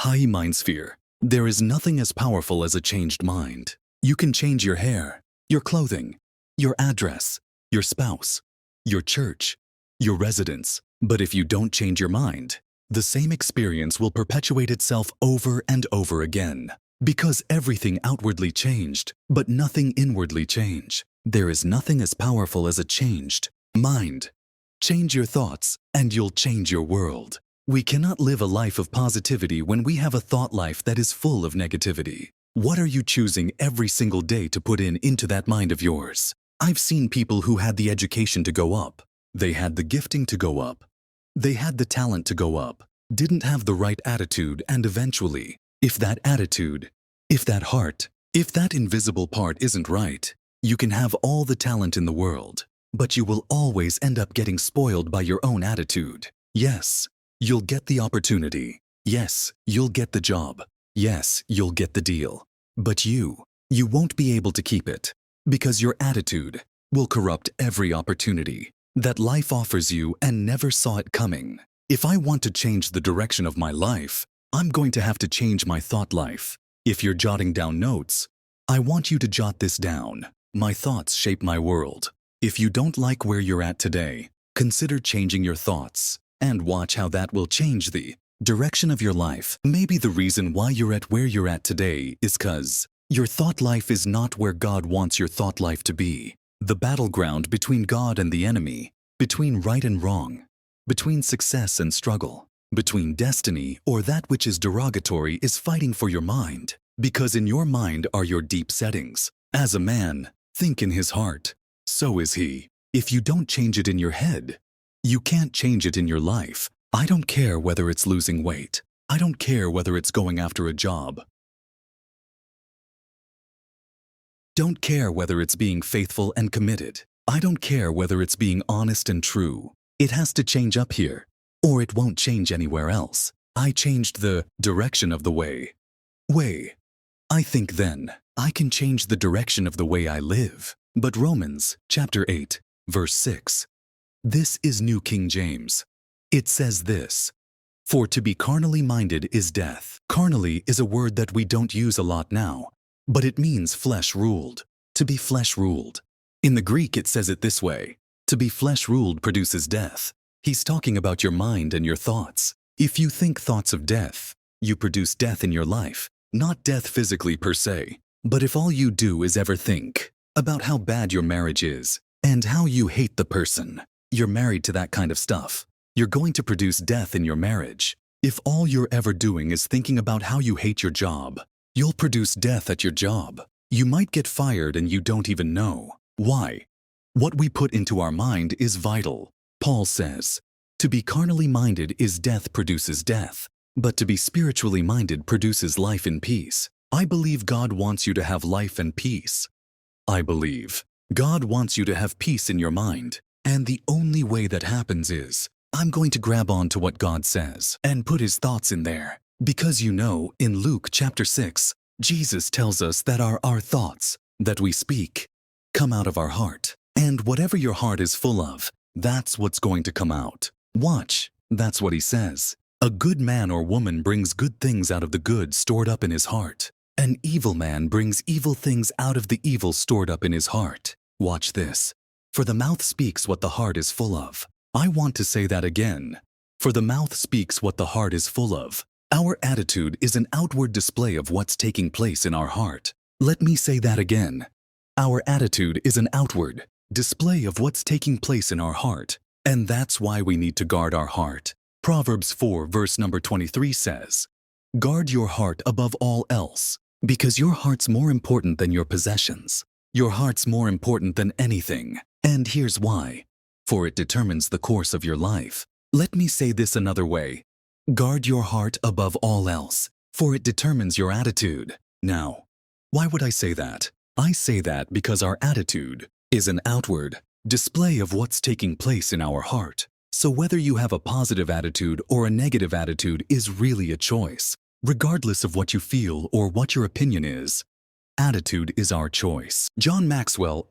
Hi, Mind Sphere. There is nothing as powerful as a changed mind. You can change your hair, your clothing, your address, your spouse, your church, your residence. But if you don't change your mind, the same experience will perpetuate itself over and over again. Because everything outwardly changed, but nothing inwardly changed. There is nothing as powerful as a changed mind. Change your thoughts, and you'll change your world. We cannot live a life of positivity when we have a thought life that is full of negativity. What are you choosing every single day to put into that mind of yours? I've seen people who had the education to go up. They had the gifting to go up. They had the talent to go up, didn't have the right attitude, and eventually, if that attitude, if that heart, if that invisible part isn't right, you can have all the talent in the world, but you will always end up getting spoiled by your own attitude. Yes, you'll get the opportunity. Yes, you'll get the job. Yes, you'll get the deal. But you won't be able to keep it, because your attitude will corrupt every opportunity that life offers you and never saw it coming. If I want to change the direction of my life, I'm going to have to change my thought life. If you're jotting down notes, I want you to jot this down. My thoughts shape my world. If you don't like where you're at today, consider changing your thoughts and watch how that will change the direction of your life. Maybe the reason why you're at where you're at today is because your thought life is not where God wants your thought life to be. The battleground between God and the enemy, between right and wrong, between success and struggle, between destiny or that which is derogatory is fighting for your mind, because in your mind are your deep settings. As a man, think in his heart, so is he. If you don't change it in your head, you can't change it in your life. I don't care whether it's losing weight. I don't care whether it's going after a job. Don't care whether it's being faithful and committed. I don't care whether it's being honest and true. It has to change up here, or it won't change anywhere else. I changed the direction of the way. I think then, I can change the direction of the way I live. But Romans chapter 8, verse 6. This is New King James. It says this: "For to be carnally minded is death." Carnally is a word that we don't use a lot now, but it means flesh-ruled, to be flesh-ruled. In the Greek it says it this way: to be flesh-ruled produces death. He's talking about your mind and your thoughts. If you think thoughts of death, you produce death in your life. Not death physically per se, but if all you do is ever think about how bad your marriage is and how you hate the person you're married to, that kind of stuff, you're going to produce death in your marriage. If all you're ever doing is thinking about how you hate your job, you'll produce death at your job. You might get fired and you don't even know why. What we put into our mind is vital. Paul says, to be carnally minded is death produces death, but to be spiritually minded produces life and peace. I believe God wants you to have life and peace. I believe God wants you to have peace in your mind, and the only way that happens is I'm going to grab on to what God says and put his thoughts in there. Because in Luke chapter 6, Jesus tells us that our thoughts that we speak come out of our heart. And whatever your heart is full of, that's what's going to come out. Watch, that's what he says. A good man or woman brings good things out of the good stored up in his heart. An evil man brings evil things out of the evil stored up in his heart. Watch this. For the mouth speaks what the heart is full of. I want to say that again. For the mouth speaks what the heart is full of. Our attitude is an outward display of what's taking place in our heart. Let me say that again. Our attitude is an outward display of what's taking place in our heart, and that's why we need to guard our heart. Proverbs 4 verse number 23 says, "Guard your heart above all else, because your heart's more important than your possessions. Your heart's more important than anything, and here's why. For it determines the course of your life." Let me say this another way. Guard your heart above all else, for it determines your attitude. Now, why would I say that? I say that because our attitude is an outward display of what's taking place in our heart. So whether you have a positive attitude or a negative attitude is really a choice. Regardless of what you feel or what your opinion is, attitude is our choice. John Maxwell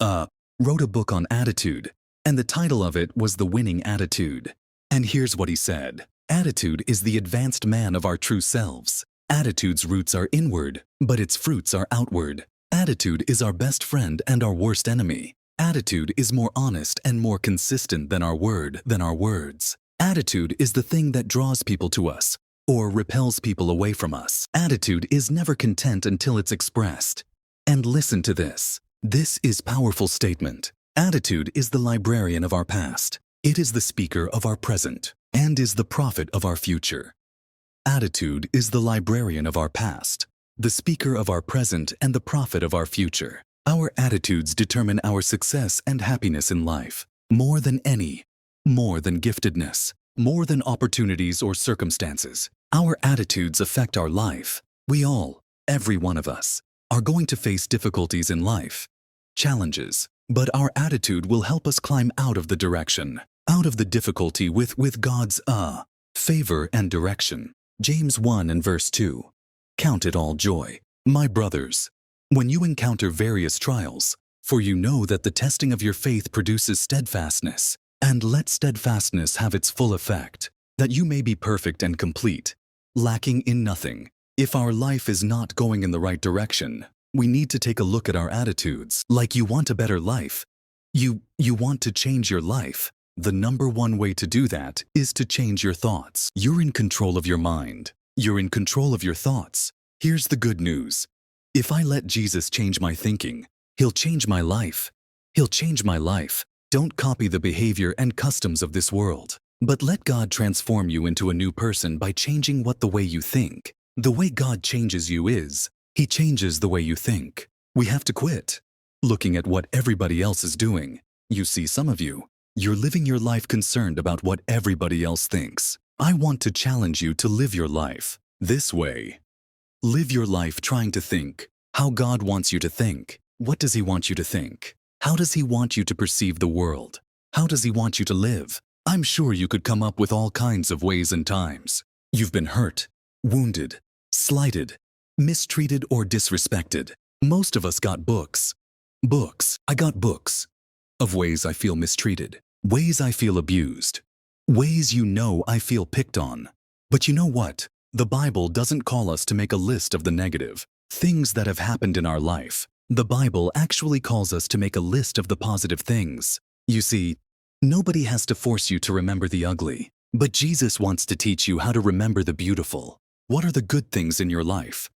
wrote a book on attitude, and the title of it was The Winning Attitude. And here's what he said: Attitude is the advanced man of our true selves. Attitude's roots are inward, but its fruits are outward. Attitude is our best friend and our worst enemy. Attitude is more honest and more consistent than our words. Attitude is the thing that draws people to us or repels people away from us. Attitude is never content until it's expressed. And listen to this. This is powerful statement. Attitude is the librarian of our past. It is the speaker of our present and is the prophet of our future. Attitude is the librarian of our past, the speaker of our present and the prophet of our future. Our attitudes determine our success and happiness in life. More than giftedness, more than opportunities or circumstances. Our attitudes affect our life. We all, every one of us, are going to face difficulties in life, challenges, but our attitude will help us climb out of the difficulty with God's favor and direction. James 1 and verse 2. Count it all joy, my brothers, when you encounter various trials, for you know that the testing of your faith produces steadfastness, and let steadfastness have its full effect, that you may be perfect and complete, lacking in nothing. If our life is not going in the right direction, we need to take a look at our attitudes. Like you want a better life, you want to change your life. The number one way to do that is to change your thoughts. You're in control of your mind. You're in control of your thoughts. Here's the good news. If I let Jesus change my thinking, He'll change my life. He'll change my life. Don't copy the behavior and customs of this world, but let God transform you into a new person by changing the way you think. The way God changes you is, He changes the way you think. We have to quit looking at what everybody else is doing. You see, some of you, you're living your life concerned about what everybody else thinks. I want to challenge you to live your life this way. Live your life trying to think how God wants you to think. What does He want you to think? How does He want you to perceive the world? How does He want you to live? I'm sure you could come up with all kinds of ways and times. You've been hurt, wounded, slighted, mistreated, or disrespected. Most of us got books. I got books of ways I feel mistreated, ways I feel abused, ways I feel picked on. But you know what? The Bible doesn't call us to make a list of the negative things that have happened in our life. The Bible actually calls us to make a list of the positive things. You see, nobody has to force you to remember the ugly, but Jesus wants to teach you how to remember the beautiful. What are the good things in your life?